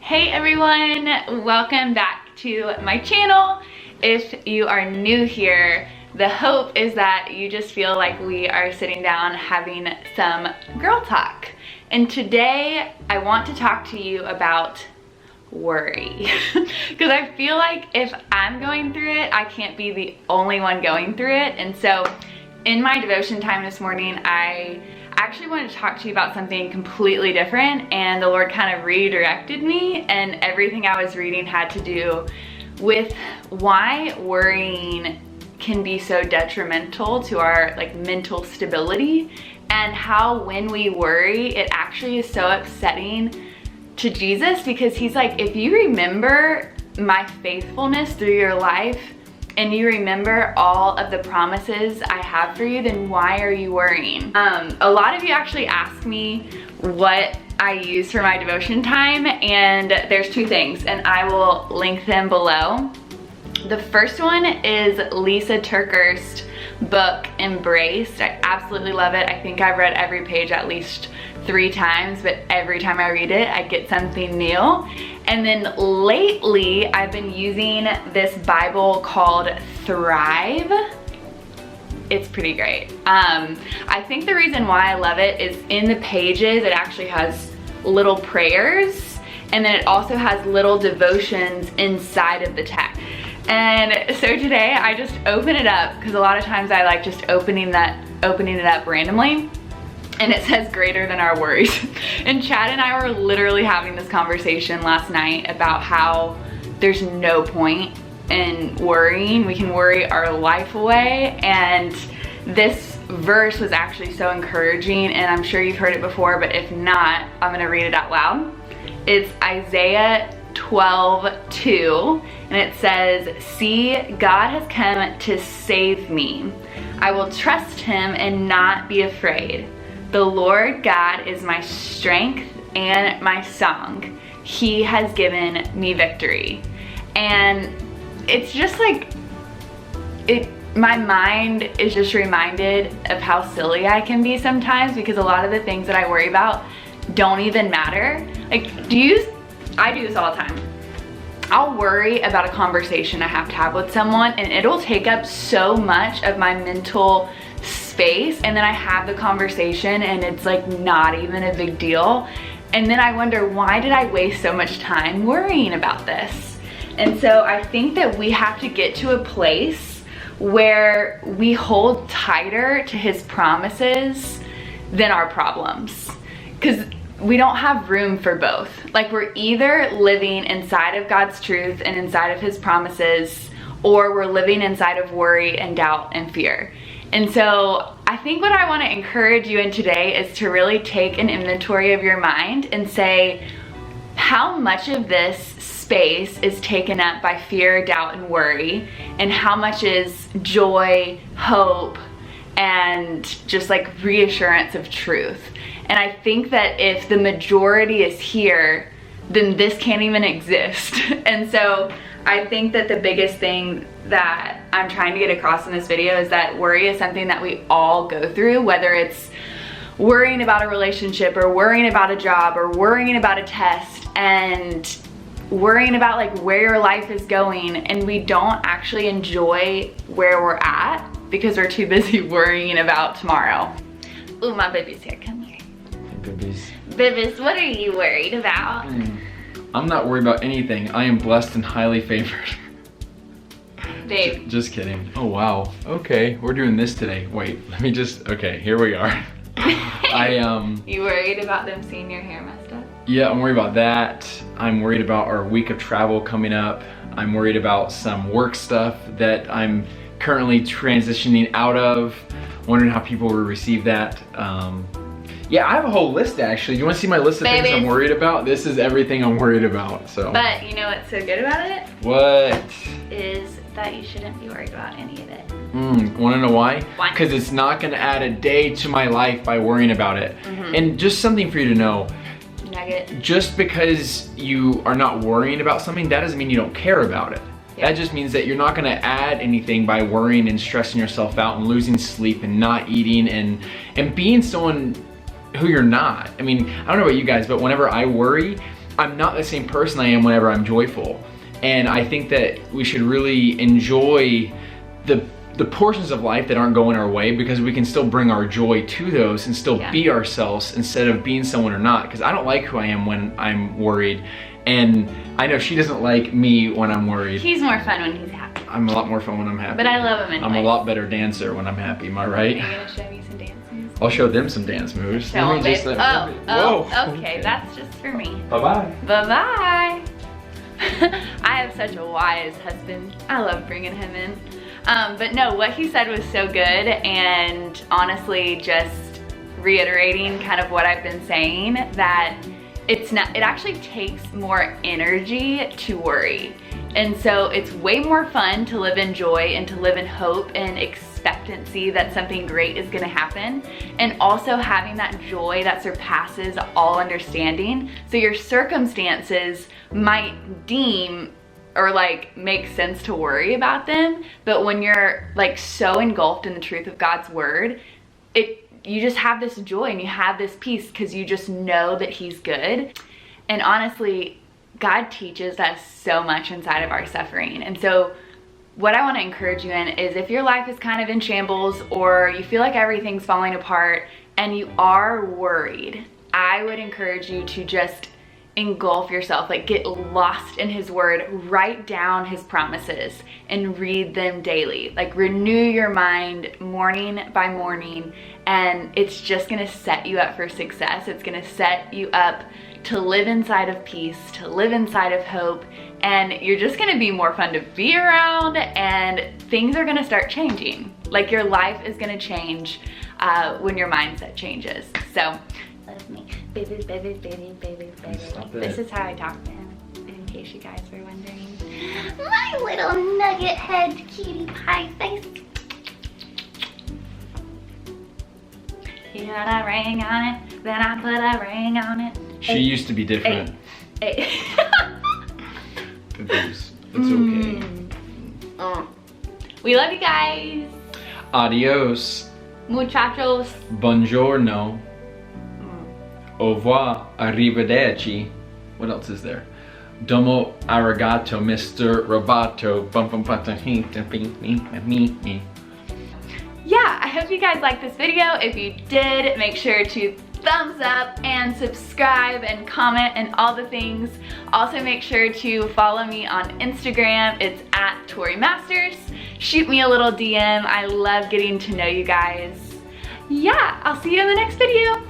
Hey everyone, welcome back to my channel. If you are new here, the hope is that you just feel like we are sitting down having some girl talk. And today I want to talk to you about worry because I feel like if I'm going through it, I can't be the only one going through it. And so in my devotion time this morning, I actually wanted to talk to you about something completely different, and the Lord kind of redirected me, and everything I was reading had to do with why worrying can be so detrimental to our mental stability, and how when we worry it actually is so upsetting to Jesus, because he's like, if you remember my faithfulness through your life and you remember all of the promises I have for you, then why are you worrying? A lot of you actually ask me what I use for my devotion time, and there's two things, and I will link them below. The first one is Lisa TerKeurst's book, Embraced. I absolutely love it. I think I've read every page at least 3 times, but every time I read it, I get something new. And then lately, I've been using this Bible called Thrive. It's pretty great. I think the reason why I love it is in the pages, it actually has little prayers, and then it also has little devotions inside of the text. And so today I just open it up, because a lot of times I like just opening it up randomly, and it says greater than our worries. And Chad and I were literally having this conversation last night about how there's no point in worrying. We can worry our life away, and this verse was actually so encouraging, and I'm sure you've heard it before, but if not, I'm gonna read it out loud. It's Isaiah 12:2, and it says, "See, God has come to save me. I will trust him and not be afraid. The Lord God is my strength and my song. He has given me victory." And it's just like, my mind is just reminded of how silly I can be sometimes, because a lot of the things that I worry about don't even matter. I do this all the time. I'll worry about a conversation I have to have with someone, and it'll take up so much of my mental space, and then I have the conversation and it's like not even a big deal, and then I wonder, why did I waste so much time worrying about this? And so I think that we have to get to a place where we hold tighter to his promises than our problems, because we don't have room for both. Like, we're either living inside of God's truth and inside of his promises, or we're living inside of worry and doubt and fear. And so I think what I want to encourage you in today is to really take an inventory of your mind and say, how much of this space is taken up by fear, doubt, and worry, and how much is joy, hope, and just like reassurance of truth? And I think that if the majority is here, then this can't even exist. And so I think that the biggest thing that I'm trying to get across in this video is that worry is something that we all go through, whether it's worrying about a relationship, or worrying about a job, or worrying about a test, and worrying about like where your life is going, and we don't actually enjoy where we're at because we're too busy worrying about tomorrow. Ooh, my baby's here, come here. Babies. Babies, what are you worried about? I'm not worried about anything. I am blessed and highly favored. Babe. Just kidding. Oh wow. Okay, we're doing this today. Wait, okay, here we are. You worried about them seeing your hair messed up? Yeah, I'm worried about that. I'm worried about our week of travel coming up. I'm worried about some work stuff that I'm currently transitioning out of. Wondering how people will receive that. Yeah, I have a whole list actually. You want to see my list of things I'm worried about? This is everything I'm worried about. So. But you know what's so good about it? What? Is that you shouldn't be worried about any of it. Want to know why? Why? Because it's not going to add a day to my life by worrying about it. And just something for you to know. Nugget. Just because you are not worrying about something, that doesn't mean you don't care about it. That just means that you're not going to add anything by worrying and stressing yourself out and losing sleep and not eating and being someone who you're not. I mean, I don't know about you guys, but whenever I worry, I'm not the same person I am whenever I'm joyful. And I think that we should really enjoy the portions of life that aren't going our way, because we can still bring our joy to those and still be ourselves instead of being someone or not. Because I don't like who I am when I'm worried, and I know she doesn't like me when I'm worried. He's more fun when he's happy. I'm a lot more fun when I'm happy. But I love him anyway. I'm a lot better dancer when I'm happy, am I right? Are you gonna show me some dance moves? I'll show them some dance moves. Show them, babe. Whoa. Okay, that's just for me. Bye-bye. Bye-bye. I have such a wise husband. I love bringing him in. But no, what he said was so good, and honestly just reiterating kind of what I've been saying, that it actually takes more energy to worry. And so it's way more fun to live in joy and to live in hope and expectancy that something great is gonna happen. And also having that joy that surpasses all understanding. So your circumstances might deem or like make sense to worry about them, but when you're like so engulfed in the truth of God's word, you just have this joy and you have this peace because you just know that he's good. And honestly, God teaches us so much inside of our suffering. And so what I want to encourage you in is, if your life is kind of in shambles or you feel like everything's falling apart and you are worried, I would encourage you to just engulf yourself, like get lost in his word, write down his promises and read them daily. Like renew your mind morning by morning, and it's just gonna set you up for success. It's gonna set you up to live inside of peace, to live inside of hope, and you're just gonna be more fun to be around, and things are gonna start changing. Like your life is gonna change when your mindset changes. So love me. Baby, baby, baby, baby, baby. This is how I talk to him, in case you guys were wondering. My little nugget head cutie pie face. You got a ring on it, then I put a ring on it. She used to be different. It's okay. We love you guys. Adios. Muchachos. Buongiorno. Au revoir, arrivederci. What else is there? Domo arigato, Mr. Roboto. Yeah, I hope you guys liked this video. If you did, make sure to thumbs up and subscribe and comment and all the things. Also make sure to follow me on Instagram. It's at Tori Masters. Shoot me a little DM. I love getting to know you guys. Yeah, I'll see you in the next video.